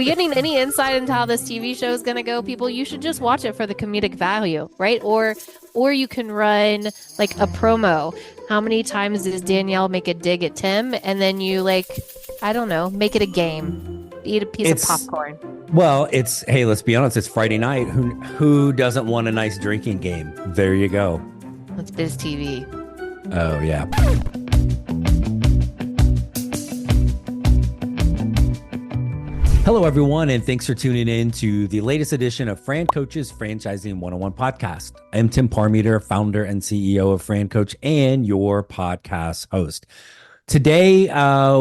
we getting any insight into how this TV show is going to go, people? You should just watch it for the comedic value, right? Or you can run like a promo. How many times does Danielle make a dig at Tim? And then you I don't know, make it a game. Eat a piece of popcorn. Well, hey, let's be honest, it's Friday night. Who doesn't want a nice drinking game? There you go. It's Biz TV. Oh, yeah. Hello, everyone, and thanks for tuning in to the latest edition of FranCoach's Franchising 101 podcast. I'm Tim Parmeter, founder and CEO of FranCoach and your podcast host. Today,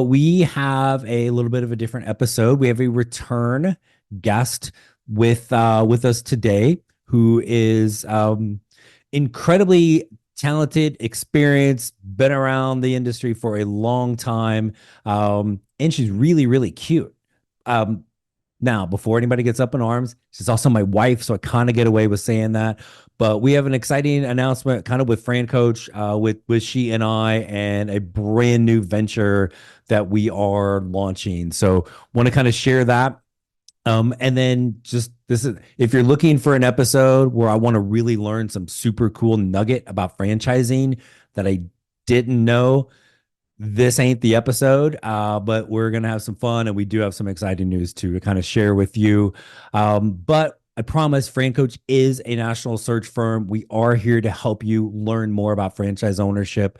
we have a little bit of a different episode. We have a return guest with us today who is incredibly talented, experienced, been around the industry for a long time, and she's really, really cute. Now, before anybody gets up in arms, she's also my wife, so I kind of get away with saying that. But we have an exciting announcement kind of with FranCoach, with she and I, and a brand new venture that we are launching. So want to kind of share that. And then just if you're looking for an episode where I want to really learn some super cool nugget about franchising that I didn't know, this ain't the episode, but we're going to have some fun, and we do have some exciting news to kind of share with you. But I promise FranCoach is a national search firm. We are here to help you learn more about franchise ownership.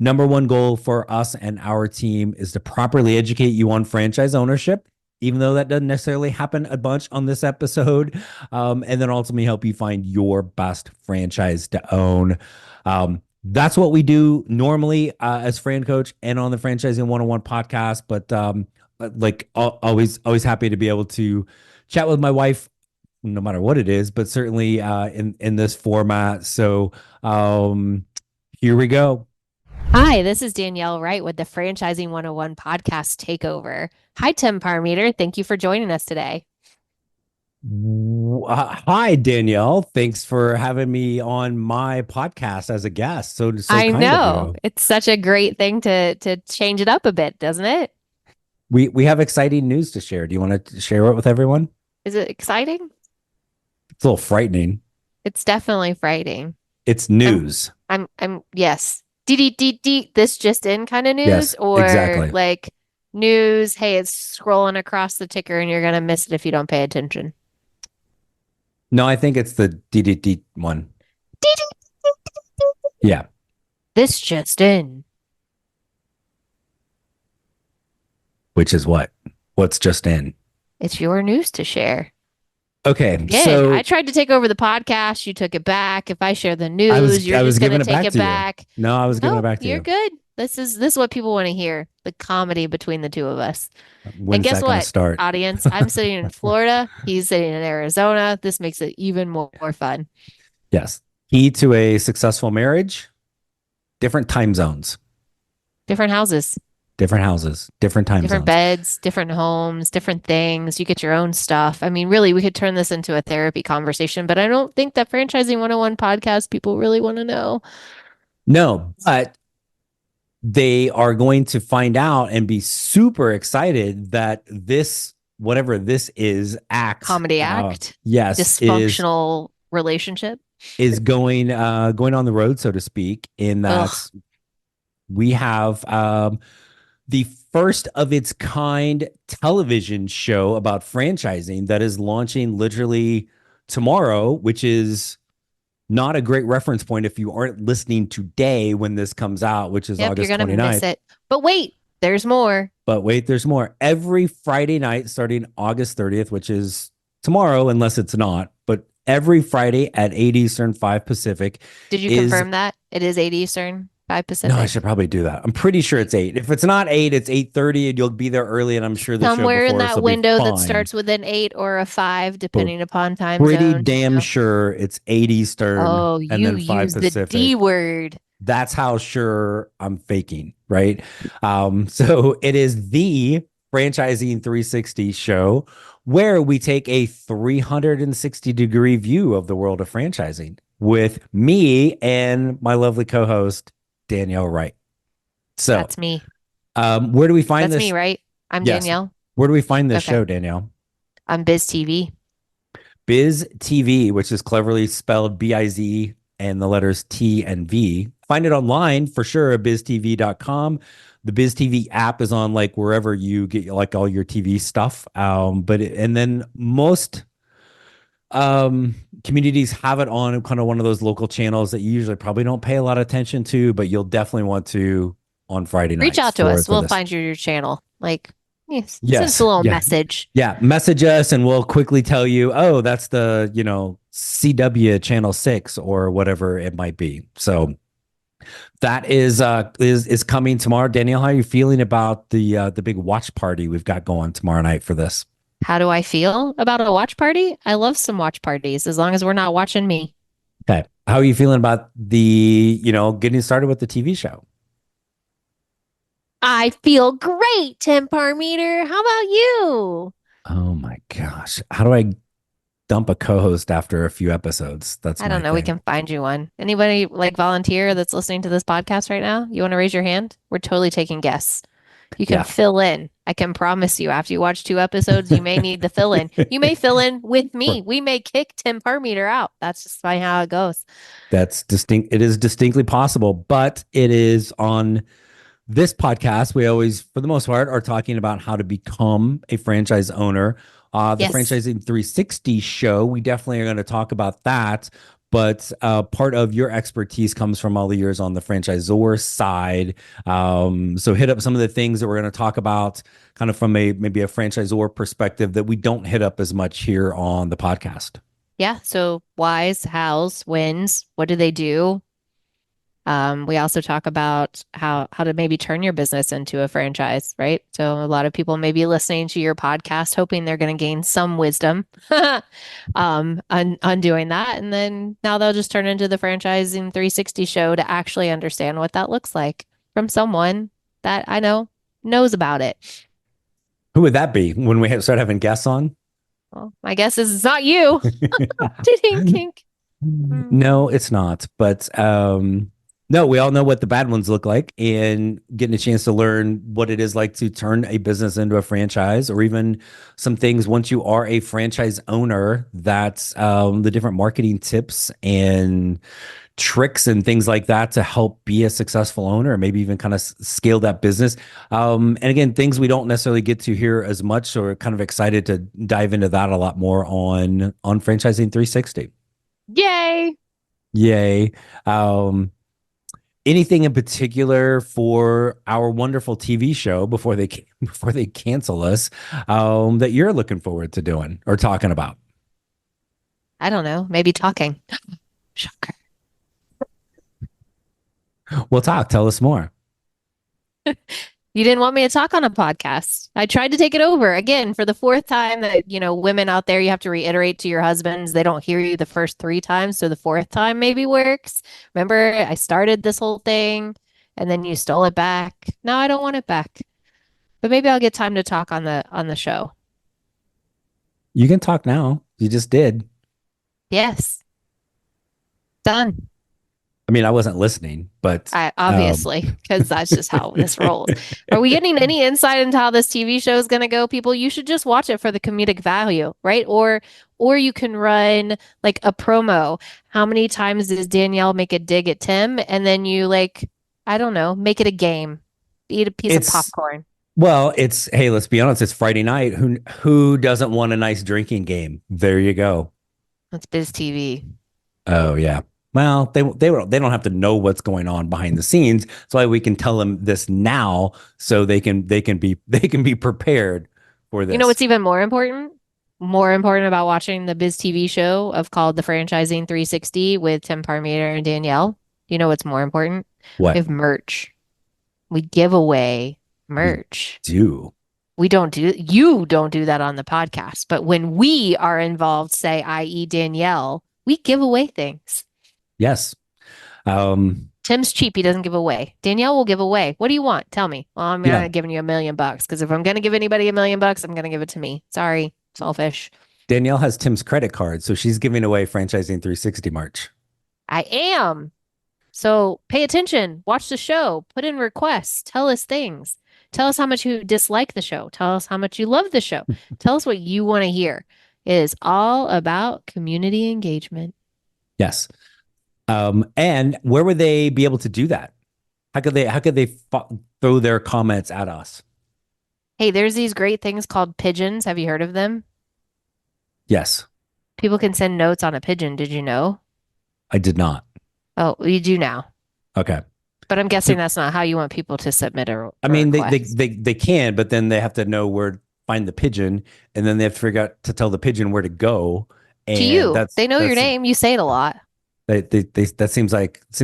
Number one goal for us and our team is to properly educate you on franchise ownership, even though that doesn't necessarily happen a bunch on this episode, and then ultimately help you find your best franchise to own. That's what we do normally as FranCoach and on the Franchising 101 podcast. But always happy to be able to chat with my wife, no matter what it is, but certainly in this format. So here we go. Hi, this is Danielle Wright with the Franchising 101 podcast takeover. Hi, Tim Parmeter. Thank you for joining us today. Hi, Danielle. Thanks for having me on my podcast as a guest. So I know it's such a great thing to change it up a bit, doesn't it? We have exciting news to share. Do you want to share it with everyone? Is it exciting? It's a little frightening. It's definitely frightening. It's news. I'm yes. This just in kind of news, yes, or exactly. Like news. Hey, it's scrolling across the ticker and you're gonna miss it if you don't pay attention. No, I think it's the DDD one. Yeah. This just in. Which is what? What's just in? It's your news to share. Okay. Yeah, so I tried to take over the podcast. You took it back. If I share the news, you're just going to take it back. No, I was giving it back to you. You're good. This is what people want to hear. The comedy between the two of us. When's and guess that what, start? audience? I'm sitting in Florida. He's sitting in Arizona. This makes it even more fun. Yes. Key to a successful marriage, different time zones. Different houses. Different houses, different time zones. Different beds, different homes, different things. You get your own stuff. I mean, really, we could turn this into a therapy conversation, but I don't think that Franchising 101 podcast people really want to know. No, but they are going to find out and be super excited that this, whatever this is, comedy act, yes, dysfunctional relationship is going on the road, so to speak, in that we have the first of its kind television show about franchising that is launching literally tomorrow, which is not a great reference point if you aren't listening today when this comes out, which is August 29th. You're going to miss it. But wait, there's more. Every Friday night starting August 30th, which is tomorrow, unless it's not, but every Friday at 8 Eastern, 5 Pacific. Did you confirm that? It is 8 Eastern? 5 Pacific. No, I should probably do that. I'm pretty sure it's 8. If it's not 8, it's 8:30, and you'll be there early. And I'm sure the somewhere show in that window that starts with an 8 or a 5, depending upon time zone. Pretty damn sure it's 8 Eastern. Oh, and you then 5 use Pacific. the D word. That's how sure I'm faking, right? So it is the Franchising 360 show where we take a 360-degree view of the world of franchising with me and my lovely co-host, Danielle Wright. So that's me. Where do we find this? That's me, right? I'm Danielle. Where do we find this show, Danielle? on Biz TV. Biz TV, which is cleverly spelled BIZ and the letters T and V. Find it online for sure at biztv.com. The Biz TV app is on like wherever you get like all your TV stuff. And then most communities have it on kind of one of those local channels that you usually probably don't pay a lot of attention to, but you'll definitely want to on Friday Reach nights out to us. for We'll this. find your channel. Like, yes, send us a Yes. little Yeah. message. Yeah. Message us and we'll quickly tell you, oh, that's the, CW channel 6 or whatever it might be. So that is coming tomorrow. Danielle, how are you feeling about the big watch party we've got going tomorrow night for this? How do I feel about a watch party? I love some watch parties as long as we're not watching me. Okay. How are you feeling about getting started with the TV show? I feel great, Tim Parmeter. How about you? Oh my gosh. How do I dump a co-host after a few episodes? That's I my don't know. We thing. can find you one. Anybody like volunteer that's listening to this podcast right now? You want to raise your hand? We're totally taking guests. You can Yeah. fill in. I can promise you, after you watch 2 episodes, you may need the fill in. You may fill in with me. We may kick Tim Parmeter out. That's just by how it goes. That's distinct. It is distinctly possible, but it is on this podcast. We always, for the most part, are talking about how to become a franchise owner. The Yes. Franchising 360 show, we definitely are going to talk about that. But part of your expertise comes from all the years on the franchisor side. So hit up some of the things that we're going to talk about kind of from maybe a franchisor perspective that we don't hit up as much here on the podcast. Yeah. So whys, hows, wins, what do they do? We also talk about how to maybe turn your business into a franchise, right? So a lot of people may be listening to your podcast hoping they're going to gain some wisdom on doing that. And then now they'll just turn into the Franchising 360 show to actually understand what that looks like from someone that I know knows about it. Who would that be when we start having guests on? Well, my guess is it's not you. Kink. No, it's not. But no, we all know what the bad ones look like, and getting a chance to learn what it is like to turn a business into a franchise, or even some things once you are a franchise owner, that's the different marketing tips and tricks and things like that to help be a successful owner, maybe even kind of scale that business. And again, things we don't necessarily get to hear as much, so we're kind of excited to dive into that a lot more on Franchising 360. Yay. Yay. Anything in particular for our wonderful TV show before they cancel us that you're looking forward to doing or talking about? I don't know. Maybe talking. Shocker. We'll talk. Tell us more. You didn't want me to talk on a podcast. I tried to take it over again for the fourth time that, women out there, you have to reiterate to your husbands. They don't hear you the first 3 times. So the fourth time maybe works. Remember, I started this whole thing and then you stole it back. Now I don't want it back. But maybe I'll get time to talk on the show. You can talk now. You just did. Yes. Done. I mean, I wasn't listening, but obviously, because that's just how this rolls. Are we getting any insight into how this TV show is going to go, people? You should just watch it for the comedic value, right? Or you can run like a promo. How many times does Danielle make a dig at Tim? And then you I don't know, make it a game. Eat a piece of popcorn. Well, hey, let's be honest, it's Friday night. Who doesn't want a nice drinking game? There you go. That's Biz TV. Oh, yeah. Well, they don't have to know what's going on behind the scenes. That's why we can tell them this now, so they can be prepared for this. You know what's even more important? More important about watching the Biz TV show called the Franchising 360 with Tim Parmeter and Danielle. You know what's more important? What? We have merch. We give away merch. You don't do that on the podcast, but when we are involved, say, i.e. Danielle, we give away things. Yes. Tim's cheap. He doesn't give away. Danielle will give away. What do you want? Tell me. Well, I'm not giving you $1 million because if I'm going to give anybody $1 million, I'm going to give it to me. Sorry. Selfish. Danielle has Tim's credit card, so she's giving away Franchising 360 merch. I am. So pay attention. Watch the show. Put in requests. Tell us things. Tell us how much you dislike the show. Tell us how much you love the show. Tell us what you want to hear. It is all about community engagement. Yes. And where would they be able to do that? How could they throw their comments at us? Hey, there's these great things called pigeons. Have you heard of them? Yes, People can send notes on a pigeon. Did you know? I did not. Oh, you do now. Okay. But I'm guessing that's not how you want people to submit a I mean, request. they can, but then they have to know where to find the pigeon, and then they have to figure out to tell the pigeon where to go. To And you. They know your name. You say it a lot. that seems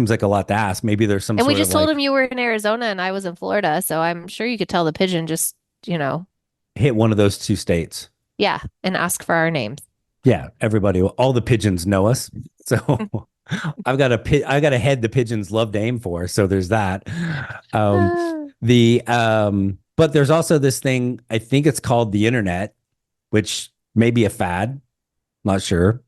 like a lot to ask. Maybe there's some And we sort just of told like him you were in Arizona and I was in Florida, so I'm sure you could tell the pigeon just, hit one of those two states. yeah, and ask for our names. Yeah, everybody, all the pigeons know us. So I got a head the pigeons love to aim for. So there's that. But there's also this thing, I think it's called the internet, which may be a fad, not sure.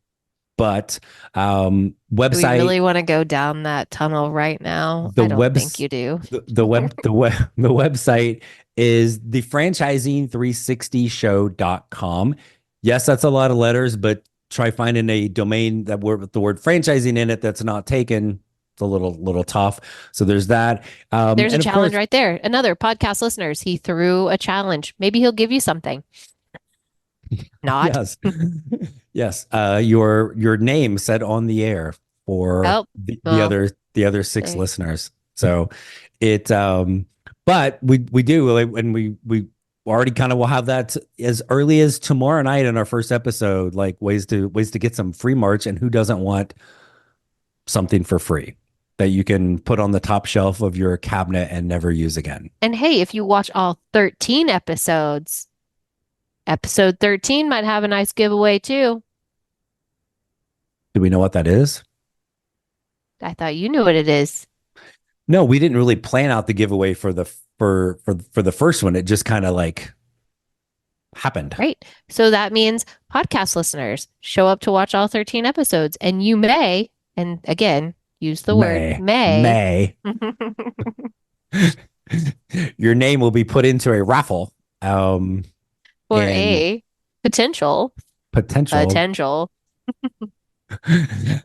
But website. Do we really want to go down that tunnel right now? I don't think you do. The website is the franchising360show.com. Yes, that's a lot of letters, but try finding a domain that with the word franchising in it that's not taken. It's a little tough. So there's that. There's a challenge right there. Another podcast listeners, he threw a challenge. Maybe he'll give you something. Not. Yes. Yes. Your name said on the air for the other 6 listeners. So it but we do, and we already kind of will have that as early as tomorrow night in our first episode, like ways to get some free merch, and who doesn't want something for free that you can put on the top shelf of your cabinet and never use again. And hey, if you watch all 13 episodes, episode 13 might have a nice giveaway too. Do we know what that is? I thought you knew what it is. No, we didn't really plan out the giveaway for the first one. It just kind of like happened. Right. So that means podcast listeners show up to watch all 13 episodes, and you may, and again, use the word may. Your name will be put into a raffle. For a potential.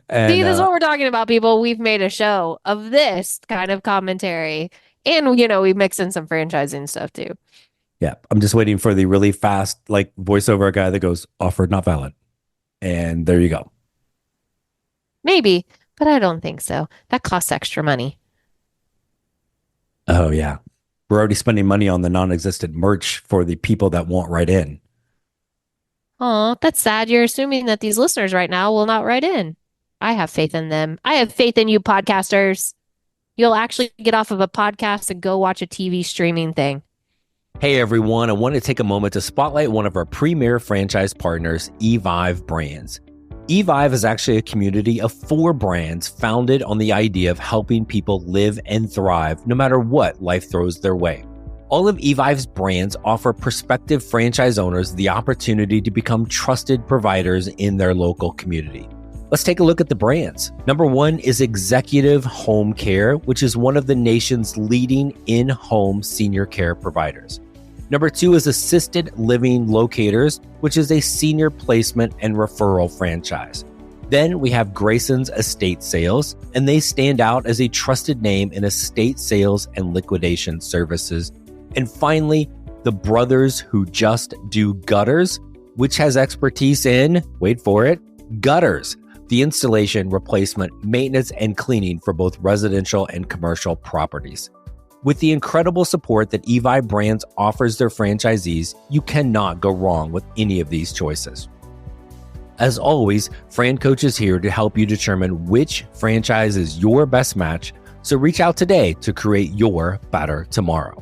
And, see, this is what we're talking about, people. We've made a show of this kind of commentary, and we mix in some franchising stuff too. Yeah, I'm just waiting for the really fast, like voiceover guy that goes offered not valid, and there you go. Maybe, but I don't think so. That costs extra money. Oh yeah, we're already spending money on the non-existent merch for the people that won't write in. Oh, that's sad. You're assuming that these listeners right now will not write in. I have faith in them. I have faith in you, podcasters. You'll actually get off of a podcast and go watch a TV streaming thing. Hey, everyone. I want to take a moment to spotlight one of our premier franchise partners, eVive Brands. eVive is actually a community of 4 brands founded on the idea of helping people live and thrive no matter what life throws their way. All of eVive's brands offer prospective franchise owners the opportunity to become trusted providers in their local community. Let's take a look at the brands. Number 1 is Executive Home Care, which is one of the nation's leading in-home senior care providers. Number 2 is Assisted Living Locators, which is a senior placement and referral franchise. Then we have Grayson's Estate Sales, and they stand out as a trusted name in estate sales and liquidation services. And finally, the Brothers Who Just Do Gutters, which has expertise in, wait for it, gutters, the installation, replacement, maintenance, and cleaning for both residential and commercial properties. With the incredible support that eVive Brands offers their franchisees, you cannot go wrong with any of these choices. As always, FranCoach is here to help you determine which franchise is your best match, so reach out today to create your better tomorrow.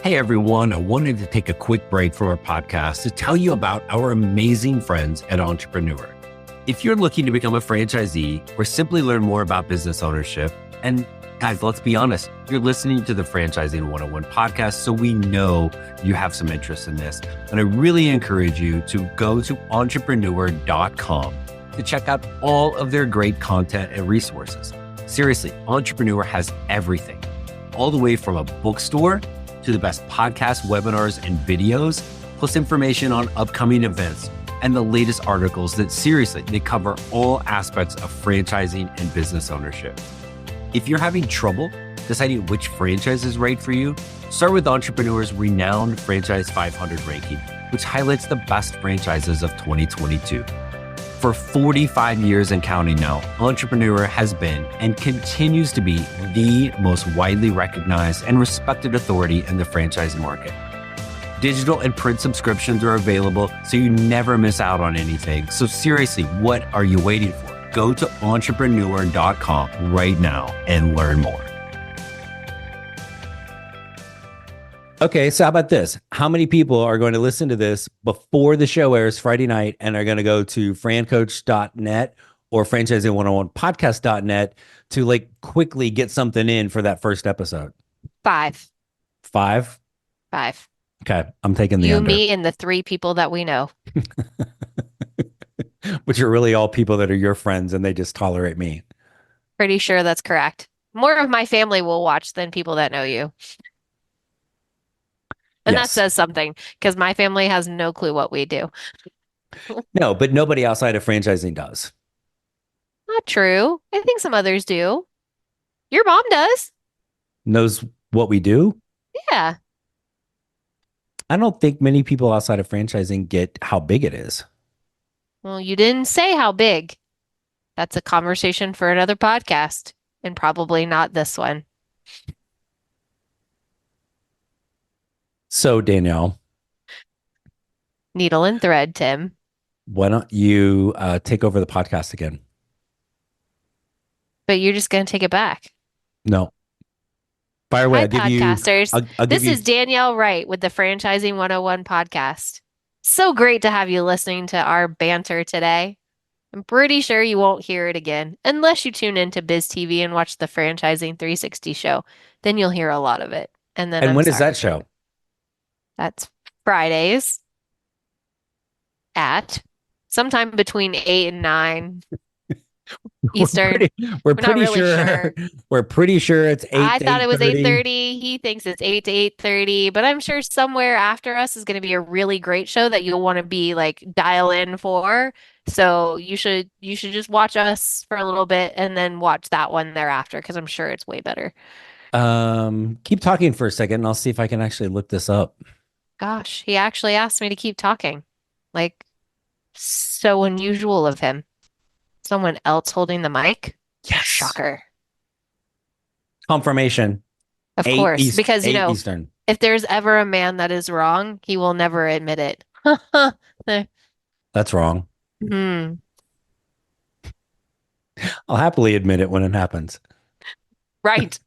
Hey everyone, I wanted to take a quick break from our podcast to tell you about our amazing friends at Entrepreneur. If you're looking to become a franchisee or simply learn more about business ownership, and guys, let's be honest, you're listening to the Franchising 101 podcast, so we know you have some interest in this. And I really encourage you to go to entrepreneur.com to check out all of their great content and resources. Seriously, Entrepreneur has everything, all the way from a bookstore to the best podcasts, webinars, and videos, plus information on upcoming events and the latest articles that seriously, they cover all aspects of franchising and business ownership. If you're having trouble deciding which franchise is right for you, start with Entrepreneur's renowned Franchise 500 ranking, which highlights the best franchises of 2022. For 45 years and counting now, Entrepreneur has been and continues to be the most widely recognized and respected authority in the franchising market. Digital and print subscriptions are available, so you never miss out on anything. So seriously, what are you waiting for? Go to entrepreneur.com right now and learn more. Okay, so how about this? How many people are going to listen to this before the show airs Friday night and are going to go to FranCoach.net or franchising101podcast.net to like quickly get something in for that first episode? 5. 5? 5. Okay, I'm taking the You, under. me, and the 3 people that we know. Which are really all people that are your friends and they just tolerate me. Pretty sure that's correct. More of my family will watch than people that know you. And that Yes. says something because my family has no clue what we do. No, but nobody outside of franchising does. Not true. I think some others do. Your mom does. Knows what we do. Yeah. I don't think many people outside of franchising get how big it is. Well, you didn't say how big. That's a conversation for another podcast and probably not this one. So, Danielle, Needle and thread, Tim. why don't you take over the podcast again? But you're just going to take it back. No. Fire away. Hi, I'll give you. podcasters. I'll This give you. is Danielle Wright with the Franchising 101 podcast. So great to have you listening to our banter today. I'm pretty sure you won't hear it again unless you tune into Biz TV and watch the Franchising 360 show. Then you'll hear a lot of it. And then And I'm when is sorry. that show? That's Fridays at sometime between 8 and 9 Eastern. We're not pretty really sure. sure. We're pretty sure it's 8 I to thought it was 8:30. 8:30. He thinks it's 8 to 8:30, but I'm sure somewhere after us is going to be a really great show that you'll want to be like dial in for. So you should just watch us for a little bit and then watch that one thereafter because I'm sure it's way better. Keep talking for a second and I'll see if I can actually look this up. Gosh, he actually asked me to keep talking. Like, so unusual of him. Someone else holding the mic? Yes. Shocker. Confirmation. Of course, because, 8 Eastern. if there's ever a man that is wrong, he will never admit it. That's wrong. Hmm. I'll happily admit it when it happens. Right.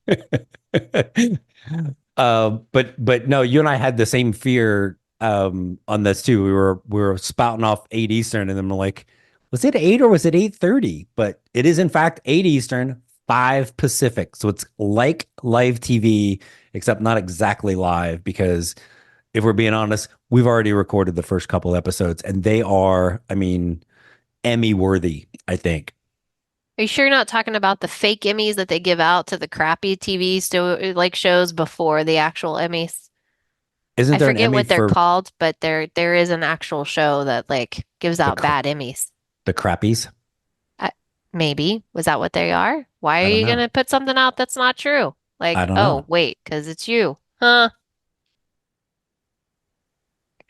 But no, you and I had the same fear on this too. We were spouting off 8 Eastern and then we're like, was it 8 or was it 8:30? But it is in fact 8 Eastern, 5 Pacific. So it's like live TV, except not exactly live because if we're being honest, we've already recorded the first couple episodes and they are, I mean, Emmy worthy, I think. Are you sure you're not talking about the fake Emmys that they give out to the crappy TV shows before the actual Emmys? Isn't I there an forget Emmy what they're for called, but there is an actual show that like gives the out cra- bad Emmys. the crappies? Maybe. Was that what they are? Why I are don't you know. going to put something out that's not true? Like, I don't oh, know. wait, because it's you. Huh?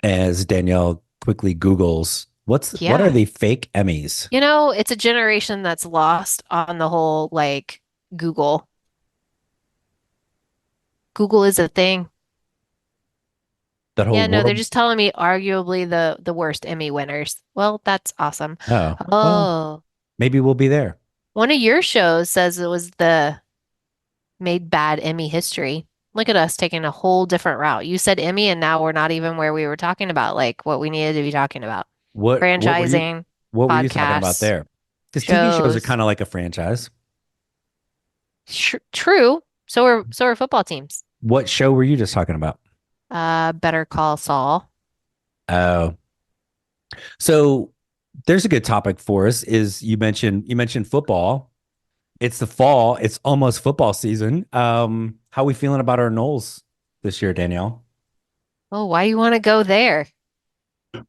As Danielle quickly Googles, what are Yeah. the fake Emmys? It's a generation that's lost on the whole like Google. Google is a thing. That whole Yeah, no, they're world? just telling me arguably the worst Emmy winners. Well, that's awesome. Oh, well, Oh, maybe we'll be there. one of your shows says it was the made bad Emmy history. Look at us taking a whole different route. You said Emmy, and now we're not even where we were talking about, like what we needed to be talking about. What Franchising, what were you talking about podcasts, there? Because TV shows are shows. kind of like a franchise. True. So are football teams. What show were you just talking about? Better Call Saul. Oh, so there's a good topic for us. Is you mentioned football. It's the fall. It's almost football season. How are we feeling about our Knowles this year, Danielle? Oh, why you want to go there? You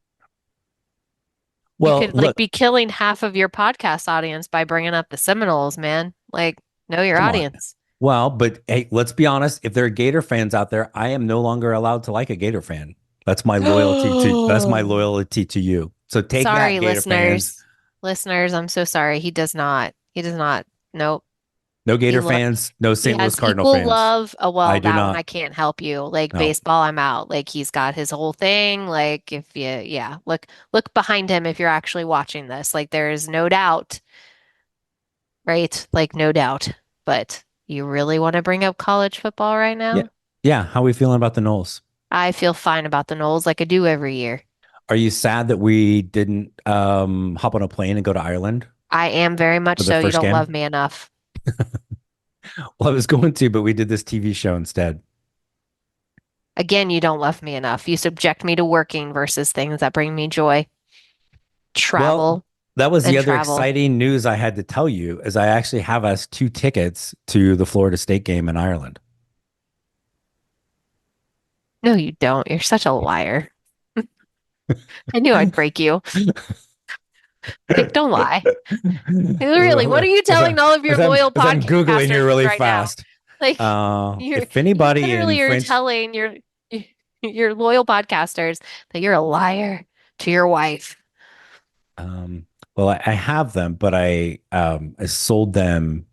Well, could like look, be killing half of your podcast audience by bringing up the Seminoles, man. Like, know your come on. audience. Well, but hey, let's be honest. If there are Gator fans out there, I am no longer allowed to like a Gator fan. That's my loyalty to you. So take that, Sorry, Gator fans. listeners. Listeners, I'm so sorry. He does not. He does not. Nope. No He Gator lo fans, no he St. Louis has Cardinal equal fans. love. Oh, I well, do that one I not. can't help you. Like No. baseball, I'm out. Like he's got his whole thing. Like if you, yeah, look behind him if you're actually watching this. Like there is no doubt, right? Like no doubt. But you really want to bring up college football right Yeah. now? Yeah. How are we feeling about the Knowles? I feel fine about the Knowles like I do every year. Are you sad that we didn't hop on a plane and go to Ireland I am very much for the so. You first don't love game? me enough. Well, I was going to, but we did this TV show instead. Again, you don't love me enough. You subject me to working versus things that bring me joy. Well, Travel that was the and other travel. exciting news I had to tell you is I actually have us 2 tickets to the Florida State game in Ireland. No, you don't. You're such a liar. I knew I'd break you. Like, don't lie. Really, what are you As telling all of your loyal I'm Googling here podcasters really right now? fast. Like, If you anybody in literally are French, telling your loyal podcasters that you're a liar to your wife. um, well, I have them, but I sold them.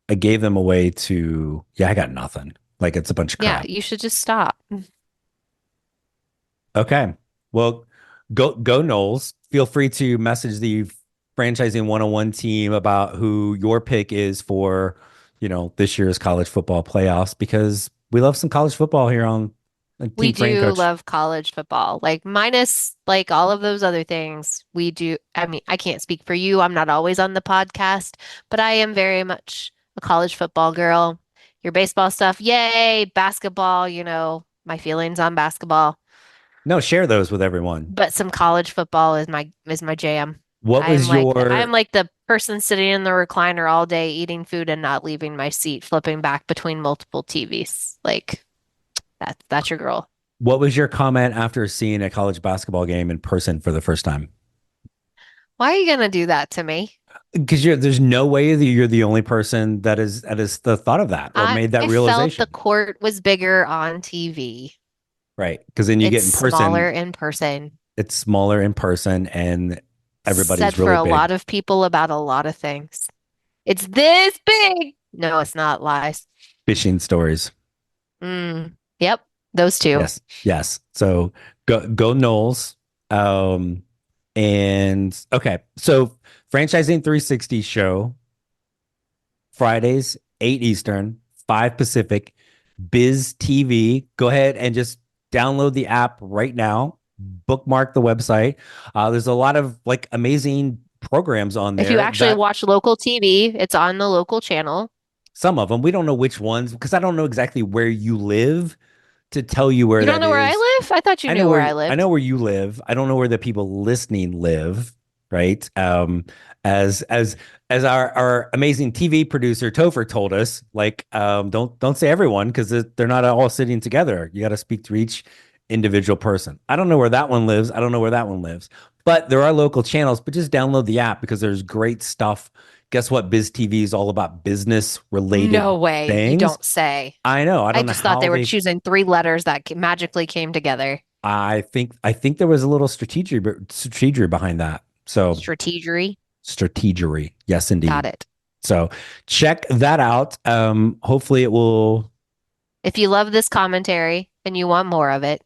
I gave them away to, yeah, I got nothing. Like it's a bunch of Yeah, crap. you should just stop. Okay. Well, go Knowles. Feel free to message the franchising 101 team about who your pick is for, this year's college football playoffs because we love some college football here on We Team do FranCoach. love college football. Like minus like all of those other things. We do. I mean, I can't speak for you. I'm not always on the podcast, but I am very much a college football girl. Your baseball stuff, yay. Basketball, my feelings on basketball. No, share those with everyone. But some college football is my jam. What was I'm your like the person sitting in the recliner all day eating food and not leaving my seat, flipping back between multiple TVs. Like that's your girl. what was your comment after seeing a college basketball game in person for the first time? Why are you gonna do that to me? Because there's no way that you're the only person that is the thought of that or I made that felt the realization. court was bigger on TV. Right. Because then you It's get in smaller person, in person. it's smaller in person and Said everybody's for really a big. lot of people about a lot of things. It's this big. No, it's not lies. Fishing stories. Yep, those two. Yes. Yes. So go Knowles. Um and okay. So franchising 360 show Fridays, 8 Eastern, 5 Pacific, Biz TV. Go ahead and just download the app right now. Bookmark the website. There's a lot of like amazing programs on If you there actually that watch local TV, it's on the local channel. some of them we don't know which ones because I don't know exactly where you live to tell you where You don't that know where I is. live? I thought you knew where I I lived. know where you live. I don't know where the people listening live, right? As our amazing TV producer Topher told us, like don't say everyone because they're not all sitting together. You got to speak to each individual person. I don't know where that one lives. I don't know where that one lives. But there are local channels, but just download the app because there's great stuff. Guess what? Biz TV is all about business related No way. You things. don't say. I know. I I don't know just thought how they were they choosing three letters that magically came together. I think there was a little strategy behind that. So Strategery. strategery, yes, Got indeed. it. So check that out. Hopefully it will. If you love this commentary and you want more of it,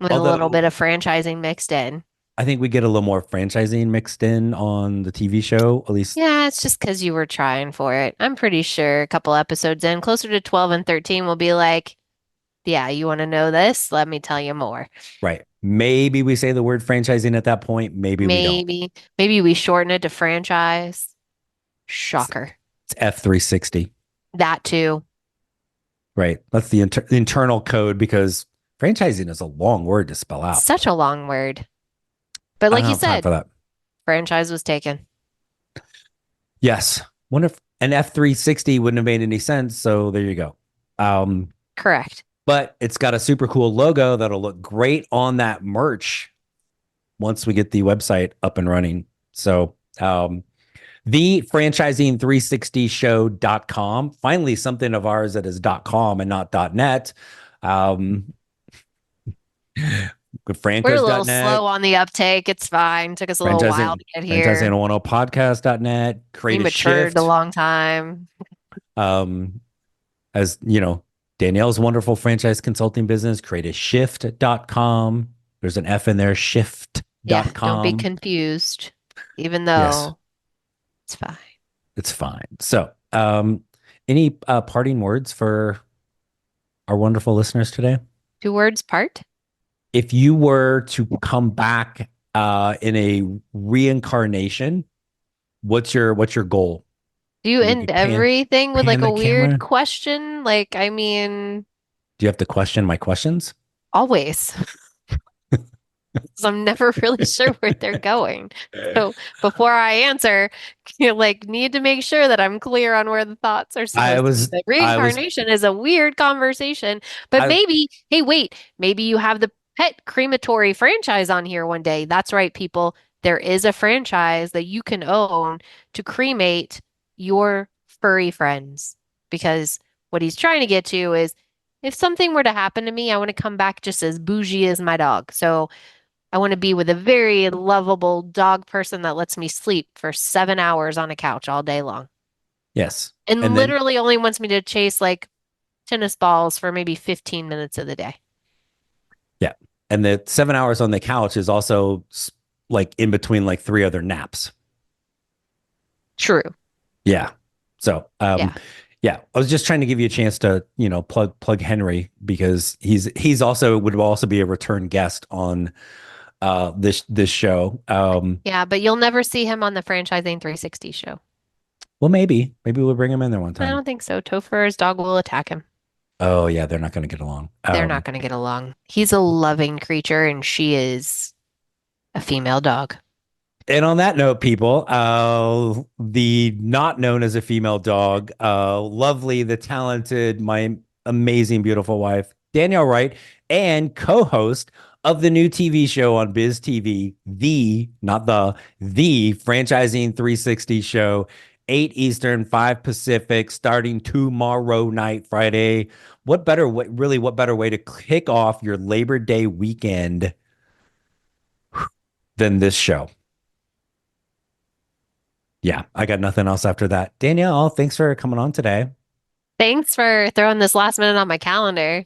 with a little Although bit of franchising mixed in. I think we get a little more franchising mixed in on the TV show, at least. Yeah, it's just because you were trying for it. I'm pretty sure a couple episodes in, closer to 12 and 13, will be like, yeah, you want to know this? Let me tell you more. Right. Maybe we say the word franchising at that point. Maybe we don't. Maybe we shorten it to franchise. Shocker. It's F360. That too. Right. That's the internal code because franchising is a long word to spell out. Such a long word. But I like don't you have time said, for that. franchise was taken. Yes. wonder if an F360 wouldn't have made any sense. So there you go. Correct. But it's got a super cool logo that'll look great on that merch once we get the website up and running. So the franchising360show.com. Finally, something of ours that is .com and not .net. FranCoach.net. We're a little slow on the uptake. It's fine. Took us a little while to get here. Franchising101podcast.net. We matured a long time. As you know, Danielle's wonderful franchise consulting business, createashift.com. There's an F in there, shift.com. Yeah, don't be confused, even though it's fine. It's fine. So, any parting words for our wonderful listeners today? 2 words part. If you were to come back in a reincarnation, what's your goal? Do you end everything with like a weird question? Like, I mean, do you have to question my questions? Always. So I'm never really sure where they're going. So before I answer, you need to make sure that I'm clear on where the thoughts are supposed to be. Reincarnation is a weird conversation, but maybe you have the pet crematory franchise on here one day. That's right, people. There is a franchise that you can own to cremate your furry friends, because what he's trying to get to is if something were to happen to me, I want to come back just as bougie as my dog. So I want to be with a very lovable dog person that lets me sleep for 7 hours on a couch all day long. Yes. And literally only wants me to chase like tennis balls for maybe 15 minutes of the day. Yeah. And the 7 hours on the couch is also like in between like 3 other naps. True. Yeah. So, yeah, I was just trying to give you a chance to, plug Henry, because he's also would also be a return guest on this show. Yeah, but you'll never see him on the Franchising 360 show. Well, maybe we'll bring him in there one time. I don't think so. Topher's dog will attack him. Oh yeah, they're not going to get along. They're not going to get along. He's a loving creature, and she is a female dog. And on that note, people, the not known as a female dog, lovely, the talented, my amazing, beautiful wife, Danielle Wright, and co-host of the new TV show on Biz TV, the Franchising 360 show, 8 Eastern, 5 Pacific, starting tomorrow night, Friday. What better way to kick off your Labor Day weekend than this show? Yeah, I got nothing else after that. Danielle, thanks for coming on today. Thanks for throwing this last minute on my calendar.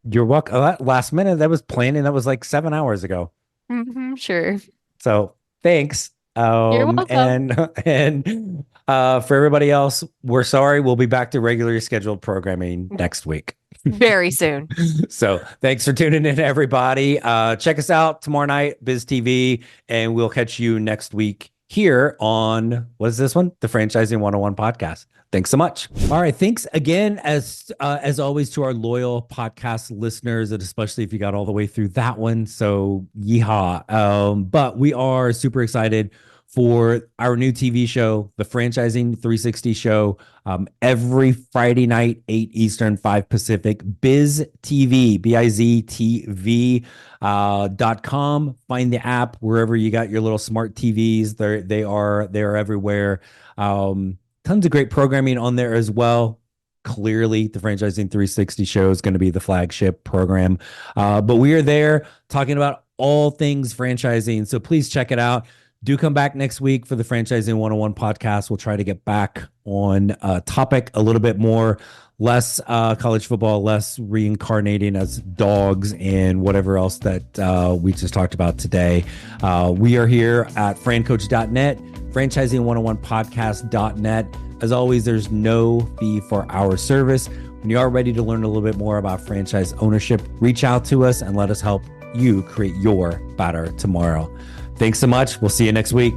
You're welcome. Last minute, that was planning. That was like 7 hours ago. Mm-hmm, sure. So thanks. You're welcome. And for everybody else, we're sorry. We'll be back to regularly scheduled programming next week. Very soon. So thanks for tuning in, everybody. Check us out tomorrow night, Biz TV, and we'll catch you next week here on, what is this one? The Franchising 101 podcast. Thanks so much. All right. Thanks again, as always, to our loyal podcast listeners, and especially if you got all the way through that one. So yeehaw. But we are super excited for our new TV show, the Franchising 360 show, every Friday night, 8 Eastern, 5 Pacific, Biz TV, BIZTV.com. Find the app wherever you got your little smart TVs. They are everywhere. Tons of great programming on there as well. Clearly, the Franchising 360 show is going to be the flagship program. But we are there talking about all things franchising. So please check it out. Do come back next week for the Franchising 101 podcast. We'll try to get back on topic a little bit more, less college football, less reincarnating as dogs and whatever else that we just talked about today. We are here at FranCoach.net, Franchising101podcast.net. As always, there's no fee for our service. When you are ready to learn a little bit more about franchise ownership, reach out to us and let us help you create your better tomorrow. Thanks so much. We'll see you next week.